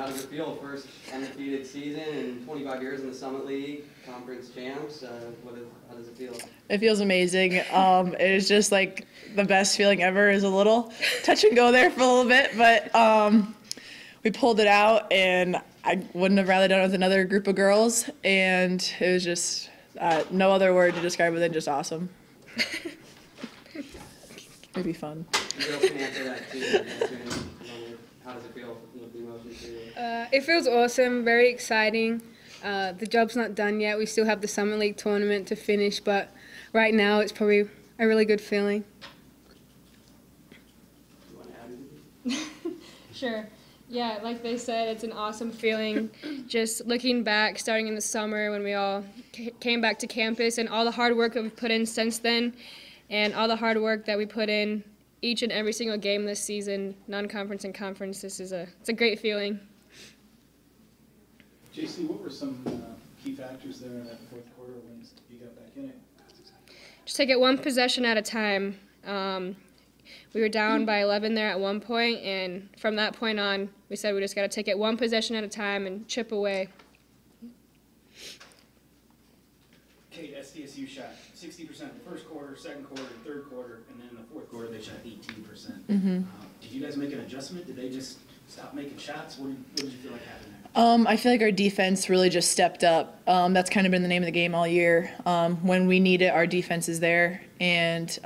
how does it feel? First undefeated season in 25 years in the Summit League, conference champs. How does it feel? It feels amazing. It is just like the best feeling ever. Is a little touch and go there for a little bit, but we pulled it out, and I wouldn't have rather done it with another group of girls, and it was just no other word to describe it than just awesome. It'd be fun. You girls can answer that too. How does it feel? The emotions for you? It feels awesome, very exciting. The job's not done yet. We still have the Summit League tournament to finish, but right now it's probably a really good feeling. You want to add anything? Sure. Yeah, like they said, it's an awesome feeling. Just looking back, starting in the summer when we all came back to campus, and all the hard work that we've put in since then, and all the hard work that we put in each and every single game this season, non-conference and conference. It's a great feeling. JC, what were some key factors there in that fourth quarter when you got back in it? Just take it one possession at a time. We were down by 11 there at one point, and from that point on, we said we just got to take it one possession at a time and chip away. Kate, SDSU shot 60% in the first quarter, second quarter, third quarter, and then in the fourth quarter they shot 18%. Did you guys make an adjustment? Did they just stop making shots? What did you feel like happened there? I feel like our defense really just stepped up. That's kind of been the name of the game all year. When we need it, our defense is there, and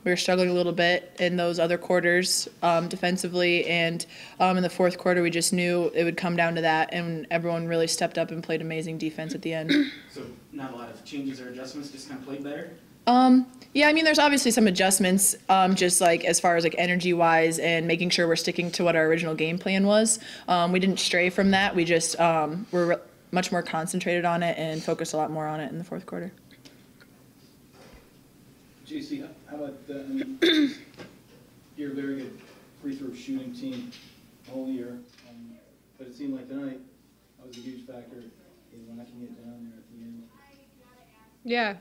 we were struggling a little bit in those other quarters defensively, and in the fourth quarter we just knew it would come down to that, and everyone really stepped up and played amazing defense at the end. So not a lot of changes or adjustments, just kind of played better? Yeah, I mean, there's obviously some adjustments, just like as far as like energy-wise and making sure we're sticking to what our original game plan was. We didn't stray from that. We just were much more concentrated on it and focused a lot more on it in the fourth quarter. JC, how about you're a very good free throw shooting team all year, but it seemed like tonight that was a huge factor in knocking it down there at the end. Yeah.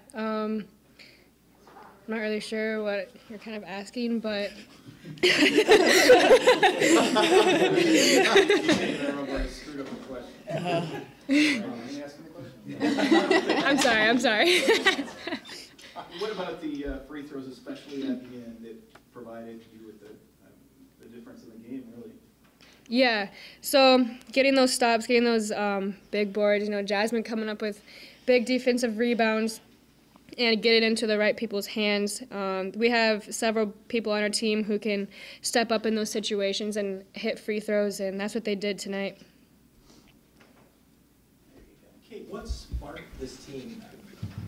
I'm not really sure what you're kind of asking, but I'm sorry. What about the free throws, especially at the end, that provided you with the difference in the game, really? Yeah, so getting those stops, getting those big boards, Jasmine coming up with big defensive rebounds, and get it into the right people's hands. We have several people on our team who can step up in those situations and hit free throws, and that's what they did tonight. Kate, what sparked this team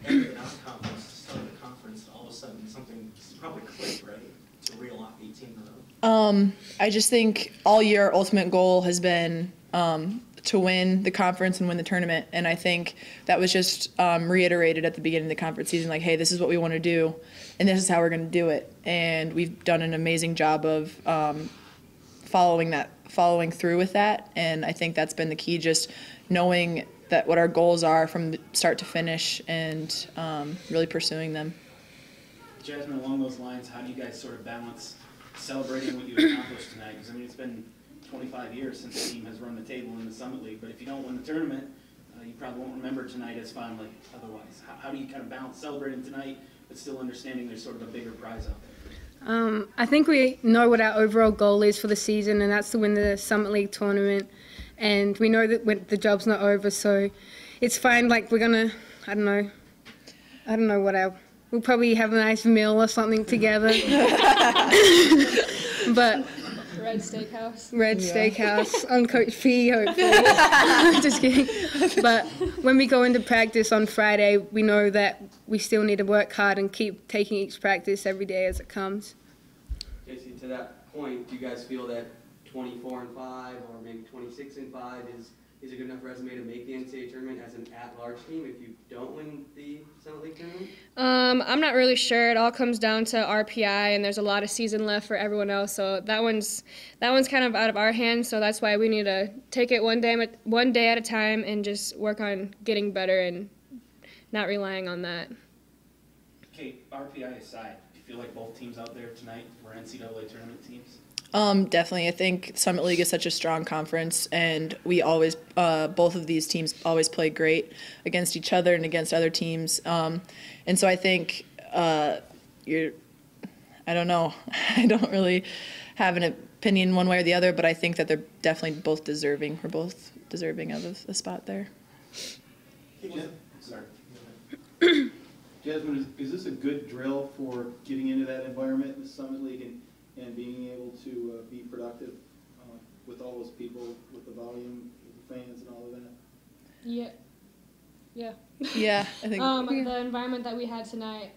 in the non-conference to start the conference? All of a sudden, something probably clicked, right, to reel off 18 in a row? I just think all year our ultimate goal has been to win the conference and win the tournament, and I think that was just reiterated at the beginning of the conference season, like, hey, this is what we want to do, and this is how we're going to do it, and we've done an amazing job of following through with that, and I think that's been the key, just knowing that what our goals are from start to finish and really pursuing them. Jasmine, along those lines, how do you guys sort of balance celebrating what you accomplished tonight? Because, I mean, it's been 25 years since the team has run the table in the Summit League, but if you don't win the tournament, you probably won't remember tonight as fondly otherwise. How do you kind of balance celebrating tonight but still understanding there's sort of a bigger prize out there? I think we know what our overall goal is for the season, and that's to win the Summit League tournament. And we know that the job's not over, so it's fine. Like, we're gonna, I don't know what we'll probably have a nice meal or something together. But Red Steakhouse. Steakhouse on Coach P, hopefully. Just kidding. But when we go into practice on Friday, we know that we still need to work hard and keep taking each practice every day as it comes. JC, to that point, do you guys feel that 24-5 or maybe 26-5 is a good enough resume to make the NCAA tournament as an at-large team if you don't win the Summit League tournament? I'm not really sure. It all comes down to RPI, and there's a lot of season left for everyone else. So that one's kind of out of our hands. So that's why we need to take it one day at a time and just work on getting better and not relying on that. Kate, RPI aside, do you feel like both teams out there tonight were NCAA tournament teams? Definitely. I think Summit League is such a strong conference, and we always, both of these teams always play great against each other and against other teams. And so I think I don't know, I don't really have an opinion one way or the other, but I think that they're definitely both deserving. We're both deserving of a spot there. Sorry. Jasmine, is this a good drill for getting into that environment in the Summit League and being able to be productive with all those people, with the volume, with the fans and all of that? Yeah. Yeah. Yeah, I think. The environment that we had tonight,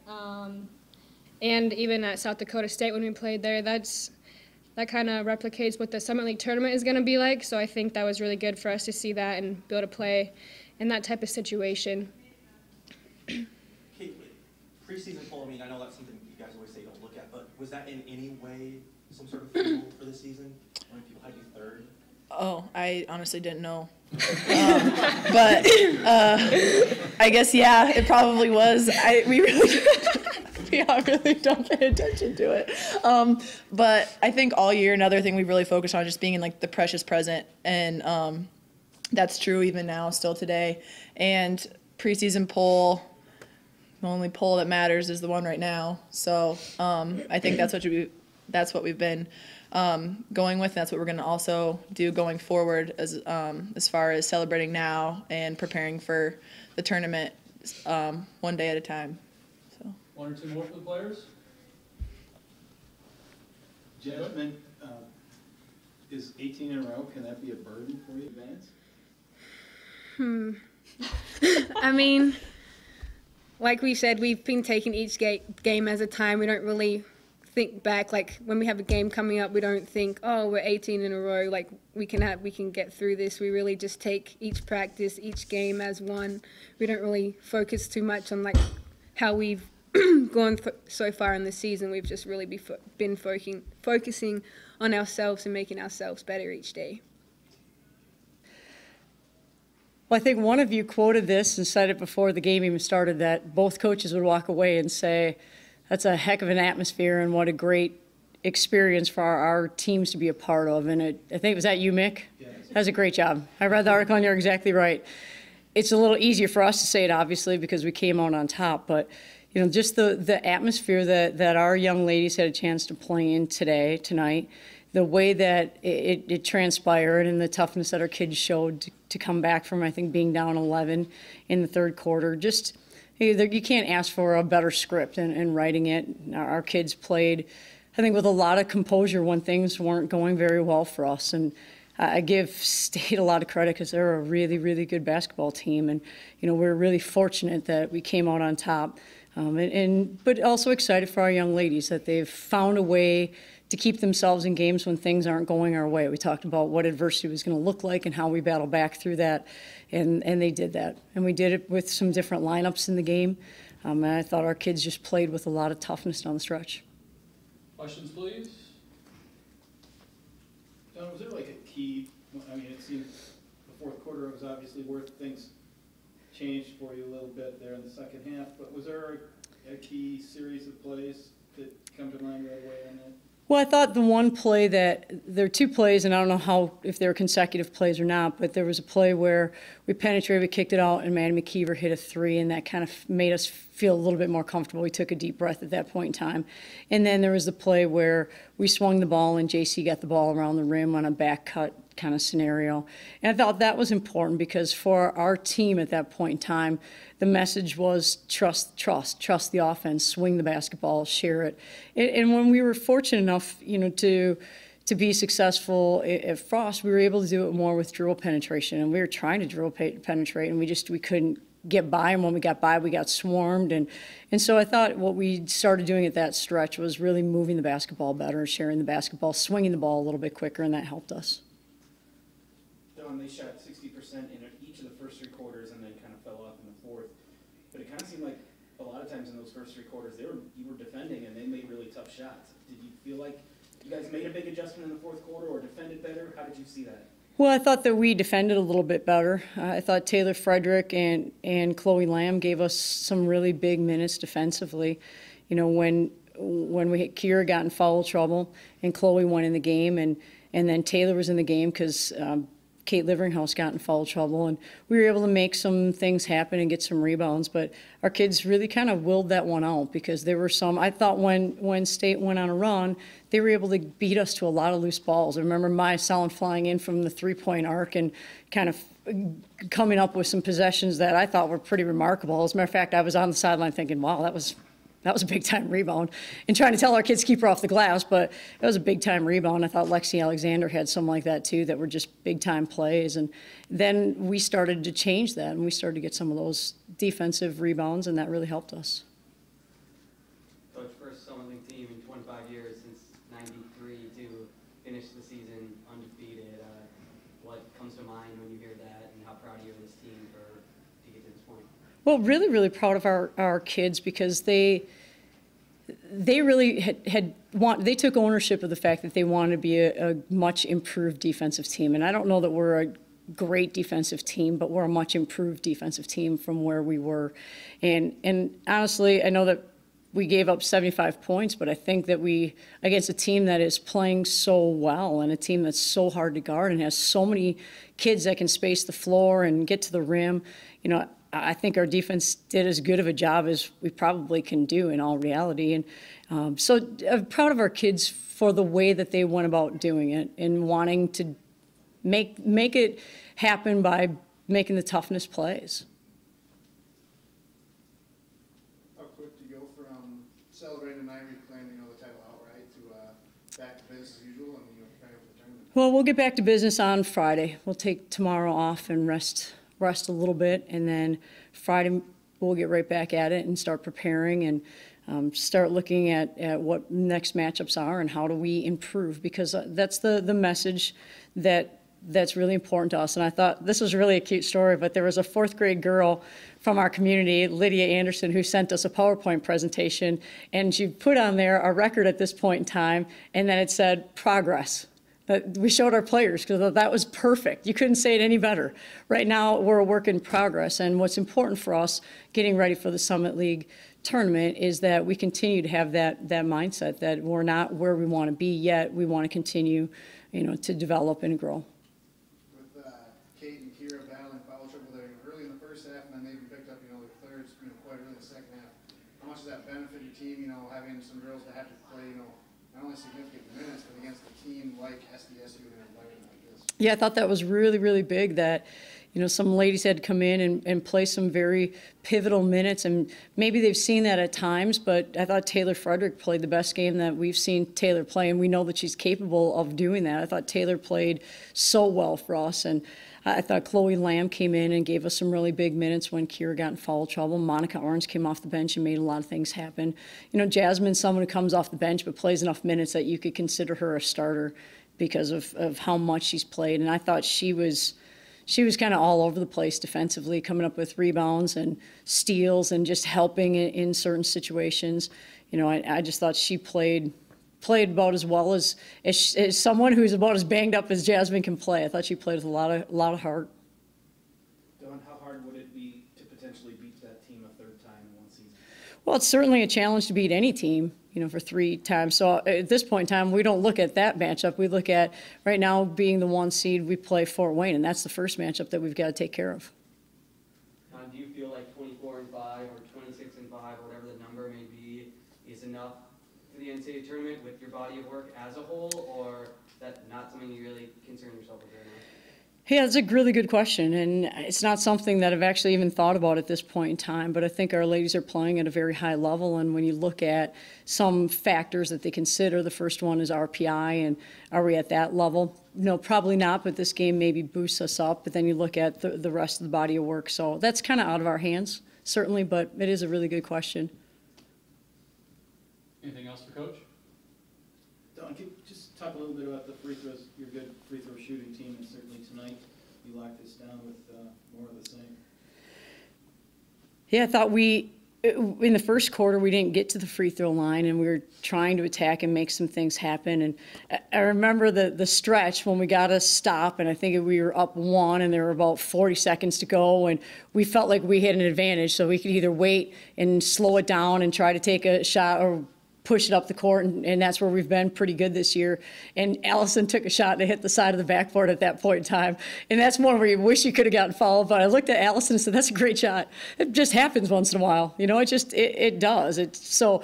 and even at South Dakota State when we played there, that kind of replicates what the Summit League tournament is going to be like. So I think that was really good for us to see that and be able to play in that type of situation. Okay, preseason poll, I mean, I know that's something you guys always say don't look at, but was that in any way some sort of fuel for the season? How many people had you third? Oh, I honestly didn't know. But I guess, yeah, it probably was. We really don't pay attention to it. But I think all year, another thing we really focus on just being in like the precious present. And that's true even now, still today. And preseason poll, the only poll that matters is the one right now. So I think that's what we've been going with. That's what we're going to also do going forward as far as celebrating now and preparing for the tournament one day at a time. So. One or two more for the players? Jasmine, is 18 in a row, can that be a burden for you, Vance? I mean, like we said, we've been taking each game as a time. We don't really think back. Like when we have a game coming up, we don't think, oh, we're 18 in a row. Like we can get through this. We really just take each practice, each game as one. We don't really focus too much on like how we've gone so far in the season. We've just really been focusing on ourselves and making ourselves better each day. Well, I think one of you quoted this and said it before the game even started, that both coaches would walk away and say, that's a heck of an atmosphere and what a great experience for our teams to be a part of. And I think, was that you, Mick? Yeah. That was a great job. I read the article and you're exactly right. It's a little easier for us to say it, obviously, because we came out on top. But, you know, just the atmosphere that our young ladies had a chance to play in tonight, the way that it transpired and the toughness that our kids showed to come back from, I think, being down 11 in the third quarter. Just, you can't ask for a better script in writing it. Our kids played, I think, with a lot of composure when things weren't going very well for us. And I give State a lot of credit because they're a really, really good basketball team. And, you know, we're really fortunate that we came out on top. But also excited for our young ladies that they've found a way to keep themselves in games when things aren't going our way. We talked about what adversity was going to look like and how we battle back through that, and they did that. And we did it with some different lineups in the game. And I thought our kids just played with a lot of toughness down the stretch. Questions, please? John, was there like a key, I mean, it seemed the fourth quarter was obviously where things changed for you a little bit there in the second half, but was there a key series of plays that come to mind right away on that? Well, I thought the one play there are two plays, and I don't know if they were consecutive plays or not, but there was a play where we penetrated, we kicked it out, and Maddie McKeever hit a three, and that kind of made us feel a little bit more comfortable. We took a deep breath at that point in time. And then there was the play where we swung the ball, and JC got the ball around the rim on a back cut kind of scenario. And I thought that was important because for our team at that point in time, the message was trust the offense, swing the basketball, share it. And when we were fortunate enough, you know, to be successful at Frost, we were able to do it more with dribble penetration. And we were trying to dribble penetrate, and we couldn't get by. And when we got by, we got swarmed. And so I thought what we started doing at that stretch was really moving the basketball better, sharing the basketball, swinging the ball a little bit quicker, and that helped us. They shot 60% in each of the first three quarters and then kind of fell off in the fourth. But it kind of seemed like a lot of times in those first three quarters, you were defending and they made really tough shots. Did you feel like you guys made a big adjustment in the fourth quarter or defended better? How did you see that? Well, I thought that we defended a little bit better. I thought Taylor Frederick and Chloe Lamb gave us some really big minutes defensively. You know, when when Kira got in foul trouble and Chloe went in the game, and then Taylor was in the game because Kate Liveringhouse got in foul trouble, and we were able to make some things happen and get some rebounds. But our kids really kind of willed that one out because there were some. I thought when State went on a run, they were able to beat us to a lot of loose balls. I remember Maya Salin flying in from the three-point arc and kind of coming up with some possessions that I thought were pretty remarkable. As a matter of fact, I was on the sideline thinking, wow, that was a big-time rebound, and trying to tell our kids to keep her off the glass, but it was a big-time rebound. I thought Lexi Alexander had some like that, too, that were just big-time plays. And then we started to change that, and we started to get some of those defensive rebounds, and that really helped us. Coach, first Summer League team in 25 years since '93 to finish the season undefeated. What comes to mind when you hear that, and how proud are you of this team to get to this point? Well, really, really proud of our kids because they really they took ownership of the fact that they wanted to be a much improved defensive team. And I don't know that we're a great defensive team, but we're a much improved defensive team from where we were. And honestly, I know that we gave up 75 points, but I think that against a team that is playing so well and a team that's so hard to guard and has so many kids that can space the floor and get to the rim, I think our defense did as good of a job as we probably can do in all reality. And so I'm proud of our kids for the way that they went about doing it and wanting to make it happen by making the toughness plays. How quick do you go from celebrating tonight, reclaiming the title outright, to back to business as usual and preparing for the tournament? Well, we'll get back to business on Friday. We'll take tomorrow off and rest a little bit, and then Friday we'll get right back at it and start preparing and start looking at what next matchups are and how do we improve, because that's the message that's really important to us. And I thought this was really a cute story, but there was a 4th grade girl from our community, Lydia Anderson, who sent us a PowerPoint presentation, and she put on there our record at this point in time, and then it said progress. We showed our players because that was perfect. You couldn't say it any better. Right now, we're a work in progress, and what's important for us getting ready for the Summit League tournament is that we continue to have that mindset that we're not where we want to be yet. We want to continue, to develop and grow. With Kate and Kira battling foul trouble there early in the first half, and then maybe picked up, their thirds, quite early in the second half. How much does that benefit your team? Having some girls that have to play, not only significant minutes, but against a team like SDSU in an environment like this? Yeah, I thought that was really, really big that, some ladies had to come in and play some very pivotal minutes, and maybe they've seen that at times, but I thought Taylor Frederick played the best game that we've seen Taylor play, and we know that she's capable of doing that. I thought Taylor played so well for us, and I thought Chloe Lamb came in and gave us some really big minutes when Kira got in foul trouble. Monica Orange came off the bench and made a lot of things happen. Jasmine's someone who comes off the bench but plays enough minutes that you could consider her a starter because of how much she's played, and I thought she was kind of all over the place defensively, coming up with rebounds and steals and just helping in certain situations. I just thought she played about as well as someone who's about as banged up as Jasmine can play. I thought she played with a lot of heart. Dawn, how hard would it be to potentially beat that team a 3rd time in one season? Well, it's certainly a challenge to beat any team, for 3 times. So at this point in time, we don't look at that matchup. We look at, right now, being the 1 seed, we play Fort Wayne, and that's the first matchup that we've got to take care of. Do you feel like 24-5 or 26-5, whatever the number may be, is enough for the NCAA tournament with your body of work as a whole, or is that not something you really concern yourself with right now? Yeah, that's a really good question, and it's not something that I've actually even thought about at this point in time, but I think our ladies are playing at a very high level, and when you look at some factors that they consider, the first one is RPI, and are we at that level? No, probably not, but this game maybe boosts us up, but then you look at the rest of the body of work, so that's kind of out of our hands, certainly, but it is a really good question. Anything else for Coach? Dawn, can you just talk a little bit about the free throws? You're a good free throw shooting team, and certainly tonight you locked this down with more of the same. Yeah, I thought in the first quarter, we didn't get to the free throw line, and we were trying to attack and make some things happen. And I remember the stretch when we got a stop, and I think we were up 1, and there were about 40 seconds to go, and we felt like we had an advantage, so we could either wait and slow it down and try to take a shot or push it up the court, and that's where we've been pretty good this year. And Allison took a shot to hit the side of the backboard at that point in time, and that's one where you wish you could have gotten fouled. But I looked at Allison and said, "That's a great shot." It just happens once in a while, you know. It does. So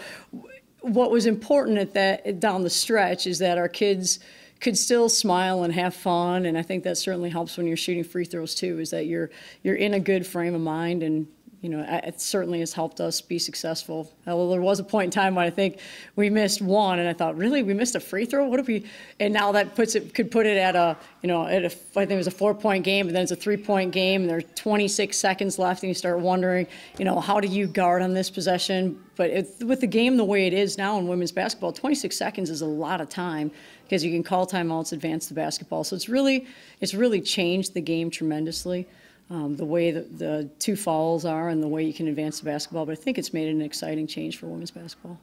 what was important at that down the stretch is that our kids could still smile and have fun, and I think that certainly helps when you're shooting free throws too. Is that you're in a good frame of mind, and you know, it certainly has helped us be successful. Although there was a point in time when I think we missed one, and I thought, really, we missed a free throw? What if we? And now that could put it at I think it was a 4-point game, and then it's a 3-point game, and there's 26 seconds left, and you start wondering, you know, how do you guard on this possession? But with the game the way it is now in women's basketball, 26 seconds is a lot of time because you can call timeouts, advance the basketball. So it's really changed the game tremendously. The way the 2 fouls are and the way you can advance the basketball, but I think it's made an exciting change for women's basketball.